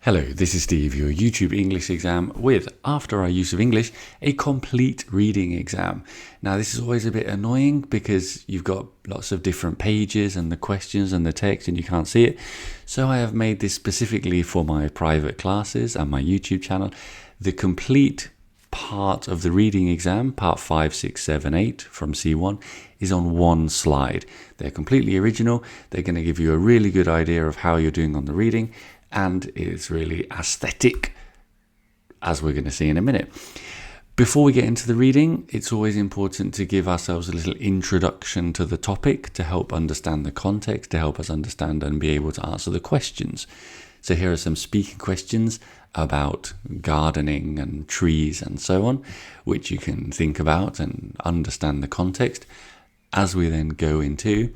Hello, this is Steve, your YouTube English exam with, after our use of English, a complete reading exam. Now this is always a bit annoying because you've got lots of different pages and the questions and the text and you can't see it. So I have made this specifically for my private classes and my YouTube channel. The complete part of the reading exam, part 5, 6, 7, 8 from C1, is on one slide. They're completely original. They're going to give you a really good idea of how you're doing on the reading. And it's really aesthetic, as we're going to see in a minute. Before we get into the reading, it's always important to give ourselves a little introduction to the topic to help understand the context, to help us understand and be able to answer the questions. So here are some speaking questions about gardening and trees and so on, which you can think about and understand the context as we then go into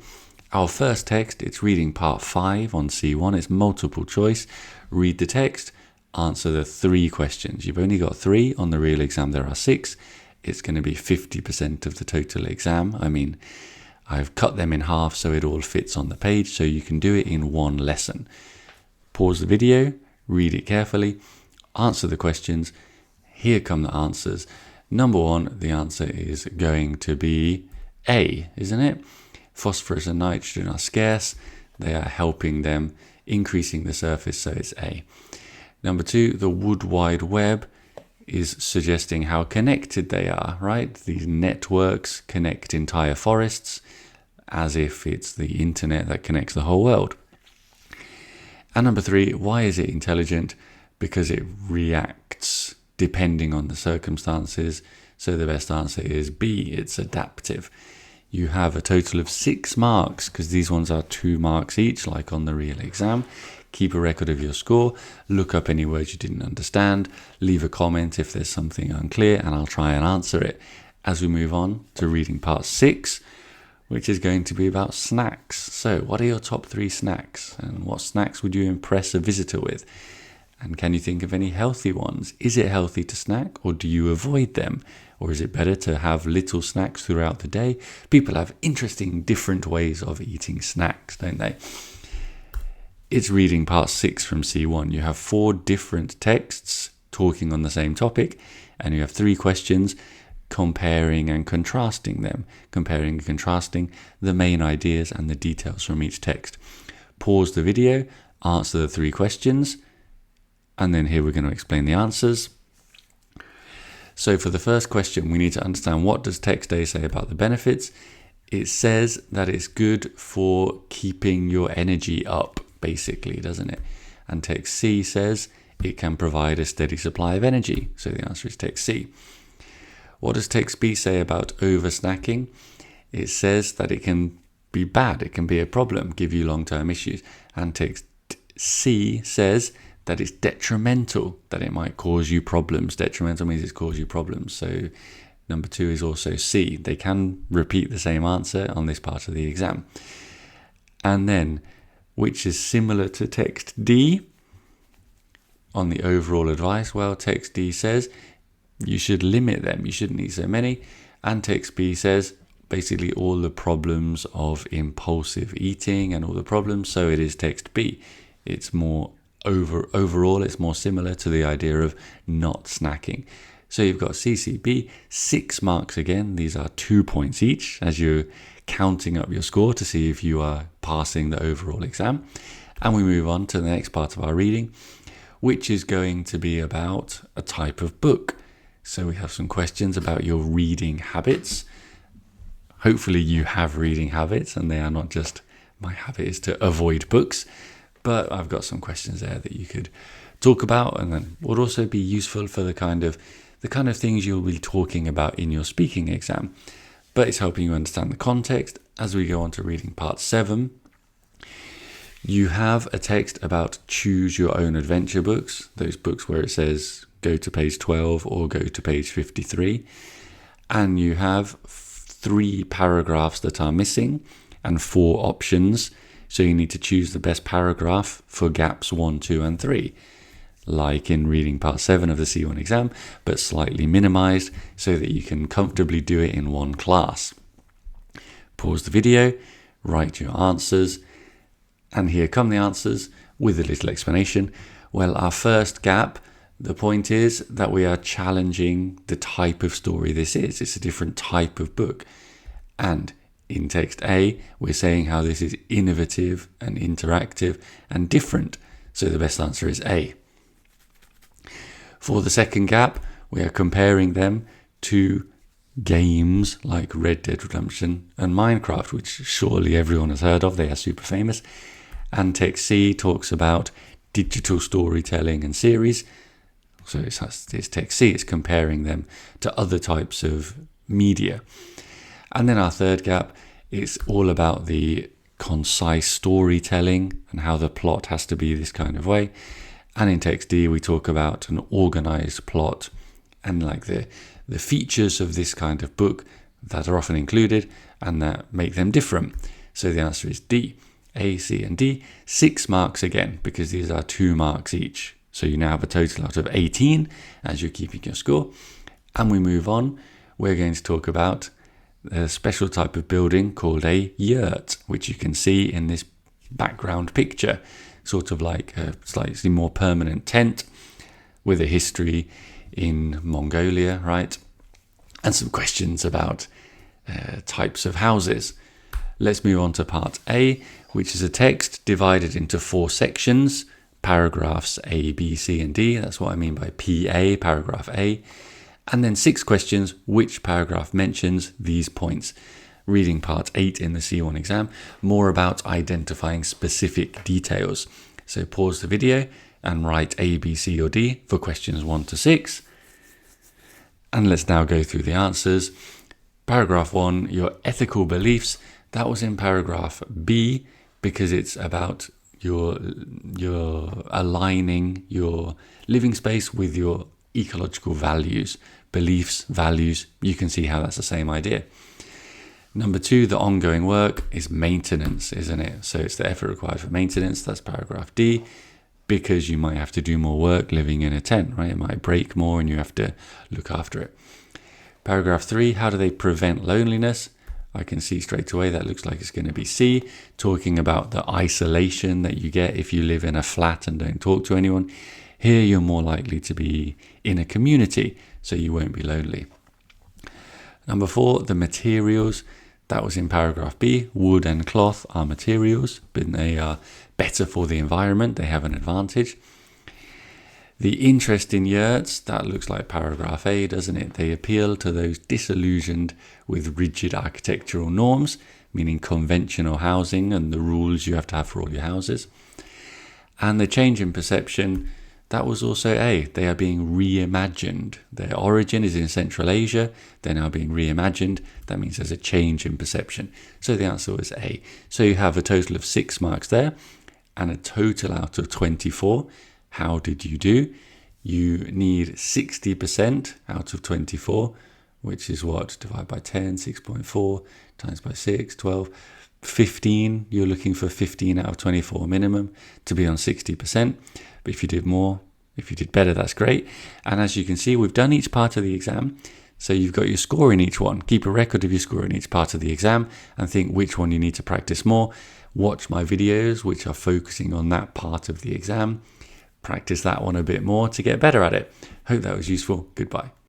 our first text. It's reading part 5 on C1. It's multiple choice. Read the text, answer the 3 questions. You've only got 3. On the real exam there are 6. It's going to be 50% of the total exam. I mean, I've cut them in half so it all fits on the page, so you can do it in one lesson. Pause the video, read it carefully, answer the questions. Here come the answers. Number 1, the answer is going to be A, isn't it? Phosphorus and nitrogen are scarce. They are helping them, increasing the surface, so it's A. Number 2, the Wood Wide Web is suggesting how connected they are, right? These networks connect entire forests as if it's the internet that connects the whole world. And number 3, why is it intelligent? Because it reacts depending on the circumstances. So the best answer is B, it's adaptive. You have a total of 6 marks because these ones are 2 marks each, like on the real exam. Keep a record of your score, look up any words you didn't understand, leave a comment if there's something unclear, and I'll try and answer it as we move on to reading part 6, which is going to be about snacks. So what are your top 3 snacks? And what snacks would you impress a visitor with? And can you think of any healthy ones? Is it healthy to snack, or do you avoid them? Or is it better to have little snacks throughout the day? People have interesting, different ways of eating snacks, don't they? It's reading part 6 from C1. You have 4 different texts talking on the same topic, and you have 3 questions comparing and contrasting them. Comparing and contrasting the main ideas and the details from each text. Pause the video, answer the 3 questions, and then here we're going to explain the answers. So for the first question, we need to understand, what does text A say about the benefits? It says that it's good for keeping your energy up, basically, doesn't it? And text C says it can provide a steady supply of energy. So the answer is text C. What does text B say about over snacking? It says that it can be bad, it can be a problem, give you long-term issues. And text C says that it's detrimental, that it might cause you problems. Detrimental means it's caused you problems. So number 2 is also C. They can repeat the same answer on this part of the exam. And then, which is similar to text D on the overall advice? Well, text D says you should limit them. You shouldn't eat so many. And text B says basically all the problems of impulsive eating and all the problems. So it is text B. It's more overall, it's more similar to the idea of not snacking. So you've got CCB, 6 marks again. These are 2 points each as you're counting up your score to see if you are passing the overall exam. And we move on to the next part of our reading, which is going to be about a type of book. So we have some questions about your reading habits. Hopefully you have reading habits and they are not just, my habit is to avoid books. But I've got some questions there that you could talk about, and then would also be useful for the kind of things you'll be talking about in your speaking exam. But it's helping you understand the context. As we go on to reading part 7, you have a text about choose your own adventure books, those books where it says go to page 12 or go to page 53. And you have 3 paragraphs that are missing and 4 options. So you need to choose the best paragraph for gaps 1, 2, and 3, like in reading part 7 of the C1 exam, but slightly minimized so that you can comfortably do it in one class. Pause the video, write your answers, and here come the answers with a little explanation. Well, our first gap, the point is that we are challenging the type of story this is. It's a different type of book. And in text A, we're saying how this is innovative and interactive and different. So the best answer is A. For the second gap, we are comparing them to games like Red Dead Redemption and Minecraft, which surely everyone has heard of. They are super famous. And text C talks about digital storytelling and series. So it's text C, it's comparing them to other types of media. And then our third gap is all about the concise storytelling and how the plot has to be this kind of way. And in text D, we talk about an organized plot and like the features of this kind of book that are often included and that make them different. So the answer is D. A, C, and D. 6 marks again, because these are 2 marks each. So you now have a total out of 18 as you're keeping your score. And we move on. We're going to talk about a special type of building called a yurt, which you can see in this background picture, sort of like a slightly more permanent tent with a history in Mongolia, right? And some questions about types of houses. Let's move on to part A, which is a text divided into 4 sections, paragraphs A, B, C, and D. That's what I mean by PA, paragraph A. And then 6 questions, which paragraph mentions these points. Reading part 8 in the C1 exam, more about identifying specific details. So pause the video and write A, B, C, or D for questions 1 to 6. And let's now go through the answers. Paragraph 1, your ethical beliefs. That was in paragraph B because it's about your aligning your living space with your ecological values, beliefs, values. You can see how that's the same idea. Number 2, the ongoing work is maintenance, isn't it? So it's the effort required for maintenance. That's paragraph D, because you might have to do more work living in a tent, right? It might break more and you have to look after it. Paragraph 3, how do they prevent loneliness? I can see straight away that looks like it's going to be C, talking about the isolation that you get if you live in a flat and don't talk to anyone. Here you're more likely to be in a community, so you won't be lonely. Number 4, the materials. That was in paragraph B. Wood and cloth are materials, but they are better for the environment. They have an advantage. The interest in yurts, that looks like paragraph A, doesn't it? They appeal to those disillusioned with rigid architectural norms, meaning conventional housing and the rules you have to have for all your houses. And the change in perception, that was also A. They are being reimagined. Their origin is in Central Asia. They're now being reimagined. That means there's a change in perception. So the answer was A. So you have a total of 6 marks there and a total out of 24. How did you do? You need 60% out of 24, which is what? Divide by 10, 6.4, times by 6, 12, 15. You're looking for 15 out of 24 minimum to be on 60%. But if you did more, if you did better, that's great. And as you can see, we've done each part of the exam. So you've got your score in each one. Keep a record of your score in each part of the exam and think which one you need to practice more. Watch my videos, which are focusing on that part of the exam. Practice that one a bit more to get better at it. Hope that was useful. Goodbye.